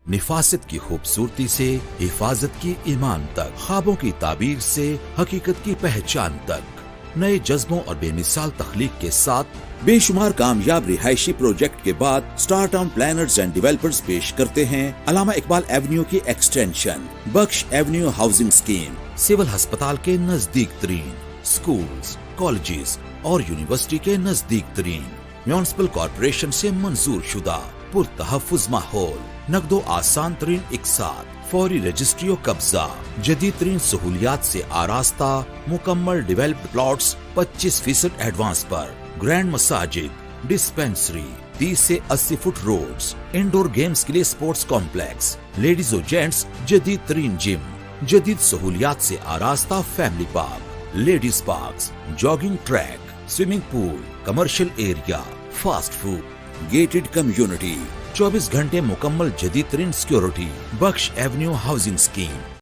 निफासत की खूबसूरती से हिफाजत की ईमान तक, ख्वाबों की ताबीर से हकीकत की पहचान तक, नए जज्बों और बेमिसाल तख्लीक के साथ बेशुमार कामयाब रिहायशी प्रोजेक्ट के बाद star town planners and developers पेश करते हैं अलामा इकबाल एवेन्यू की एक्सटेंशन बख्श एवेन्यू हाउसिंग स्कीम। सिविल अस्पताल के नजदीक तरीन, स्कूल्स, कॉलेजेस और यूनिवर्सिटी के नजदीक तरीन, म्युनिसिपल कॉर्पोरेशन से मंजूर शुदा पुरतहफ्फुज माहौल, नकदो आसान तरीन इकसात, फौरी रजिस्ट्री और कब्जा, जदीद तरीन सहूलियात से आरास्ता मुकम्मल डेवलप्ड प्लॉट्स 25% एडवांस पर, ग्रैंड मसाजिद, डिस्पेंसरी, 30 से 80 फुट रोड्स, इंडोर गेम्स के लिए स्पोर्ट्स कॉम्प्लेक्स, लेडीज और जेंट्स जदीद तरीन जिम, जदीद सहूलियात से आरास्ता family park, ladies parks, jogging track, swimming pool, commercial area, fast food, gated community, 24 घंटे मुकम्मल जदीद तरीन security, Bakhsh avenue housing scheme.